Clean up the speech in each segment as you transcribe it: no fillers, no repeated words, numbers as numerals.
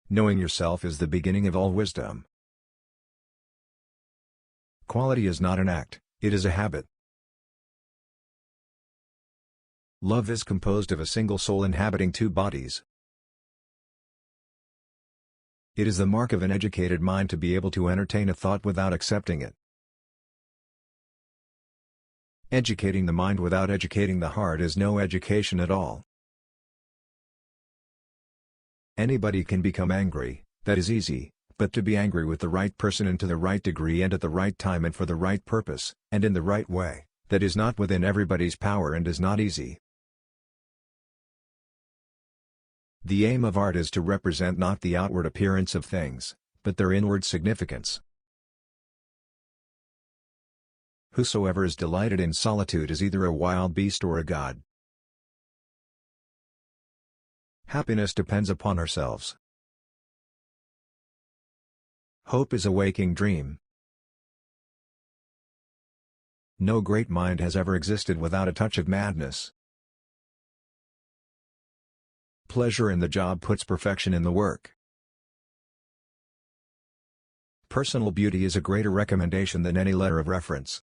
knowing yourself is the beginning of all wisdom. Quality is not an act, it is a habit. Love is composed of a single soul inhabiting two bodies. It is the mark of an educated mind to be able to entertain a thought without accepting it. Educating the mind without educating the heart is no education at all. Anybody can become angry, that is easy, but to be angry with the right person and to the right degree and at the right time and for the right purpose, and in the right way, that is not within everybody's power and is not easy. The aim of art is to represent not the outward appearance of things, but their inward significance. Whosoever is delighted in solitude is either a wild beast or a god. Happiness depends upon ourselves. Hope is a waking dream. No great mind has ever existed without a touch of madness. Pleasure in the job puts perfection in the work. Personal beauty is a greater recommendation than any letter of reference.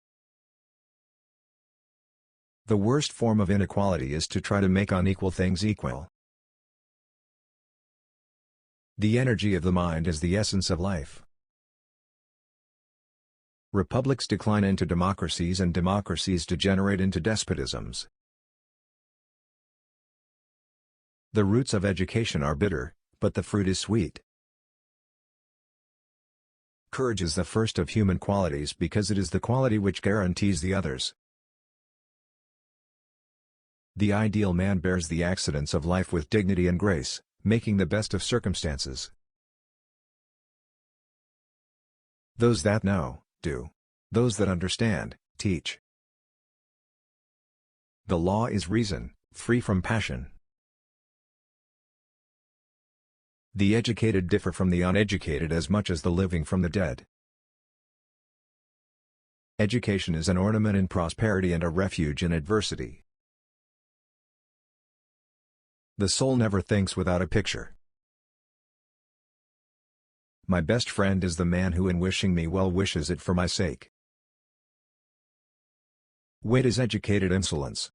The worst form of inequality is to try to make unequal things equal. The energy of the mind is the essence of life. Republics decline into democracies and democracies degenerate into despotisms. The roots of education are bitter, but the fruit is sweet. Courage is the first of human qualities because it is the quality which guarantees the others. The ideal man bears the accidents of life with dignity and grace, making the best of circumstances. Those that know, do. Those that understand, teach. The law is reason, free from passion. The educated differ from the uneducated as much as the living from the dead. Education is an ornament in prosperity and a refuge in adversity. The soul never thinks without a picture. My best friend is the man who in wishing me well wishes it for my sake. Wit is educated insolence.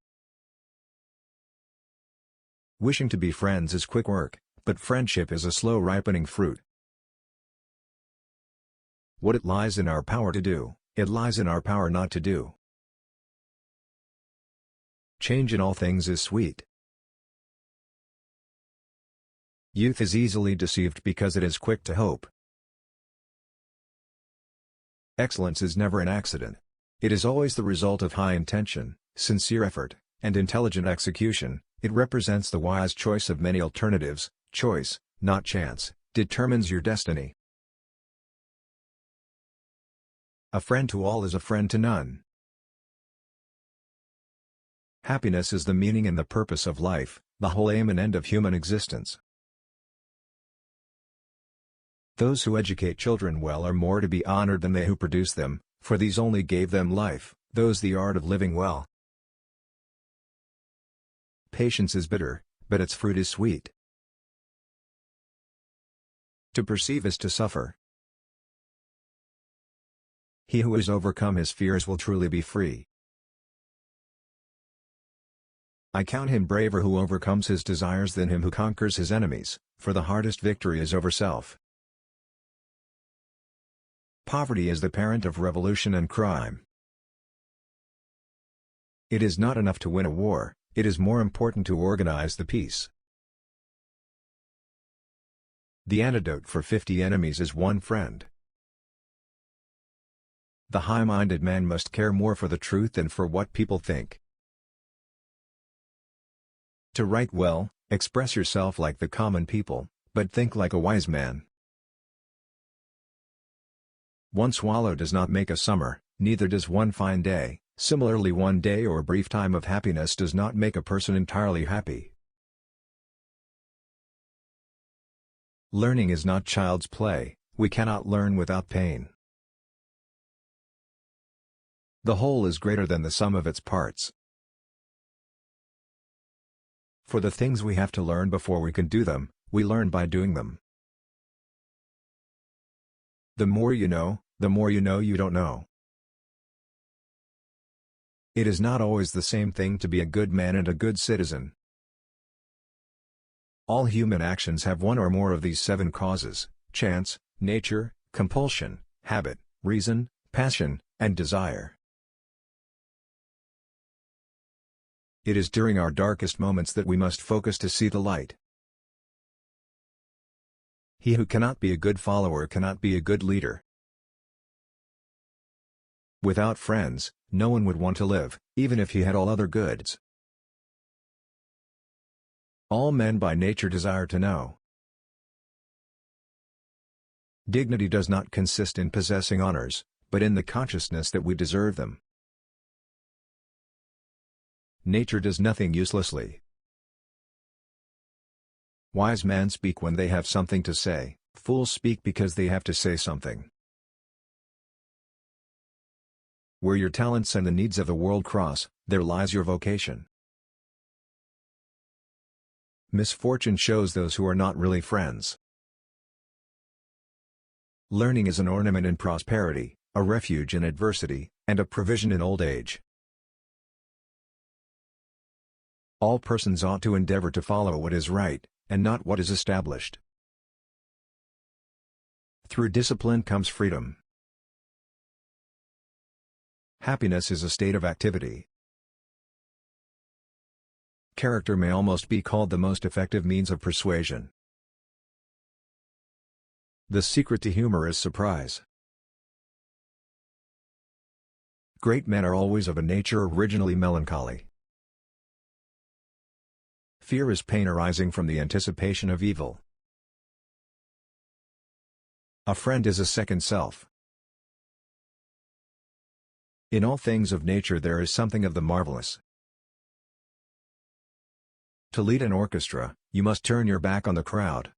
Wishing to be friends is quick work, but friendship is a slow ripening fruit. What it lies in our power to do, it lies in our power not to do. Change in all things is sweet. Youth is easily deceived because it is quick to hope. Excellence is never an accident. It is always the result of high intention, sincere effort, and intelligent execution. It represents the wise choice of many alternatives. Choice, not chance, determines your destiny. A friend to all is a friend to none. Happiness is the meaning and the purpose of life, the whole aim and end of human existence. Those who educate children well are more to be honored than they who produce them, for these only gave them life, those the art of living well. Patience is bitter, but its fruit is sweet. To perceive is to suffer. He who has overcome his fears will truly be free. I count him braver who overcomes his desires than him who conquers his enemies, for the hardest victory is over self. Poverty is the parent of revolution and crime. It is not enough to win a war, it is more important to organize the peace. The antidote for 50 enemies is one friend. The high-minded man must care more for the truth than for what people think. To write well, express yourself like the common people, but think like a wise man. One swallow does not make a summer, neither does one fine day. Similarly, one day or brief time of happiness does not make a person entirely happy. Learning is not child's play, we cannot learn without pain. The whole is greater than the sum of its parts. For the things we have to learn before we can do them, we learn by doing them. The more you know you don't know. It is not always the same thing to be a good man and a good citizen. All human actions have one or more of these 7 causes: chance, nature, compulsion, habit, reason, passion, and desire. It is during our darkest moments that we must focus to see the light. He who cannot be a good follower cannot be a good leader. Without friends, no one would want to live, even if he had all other goods. All men by nature desire to know. Dignity does not consist in possessing honors, but in the consciousness that we deserve them. Nature does nothing uselessly. Wise men speak when they have something to say, fools speak because they have to say something. Where your talents and the needs of the world cross, there lies your vocation. Misfortune shows those who are not really friends. Learning is an ornament in prosperity, a refuge in adversity, and a provision in old age. All persons ought to endeavor to follow what is right, and not what is established. Through discipline comes freedom. Happiness is a state of activity. Character may almost be called the most effective means of persuasion. The secret to humor is surprise. Great men are always of a nature originally melancholy. Fear is pain arising from the anticipation of evil. A friend is a second self. In all things of nature there is something of the marvelous. To lead an orchestra, you must turn your back on the crowd.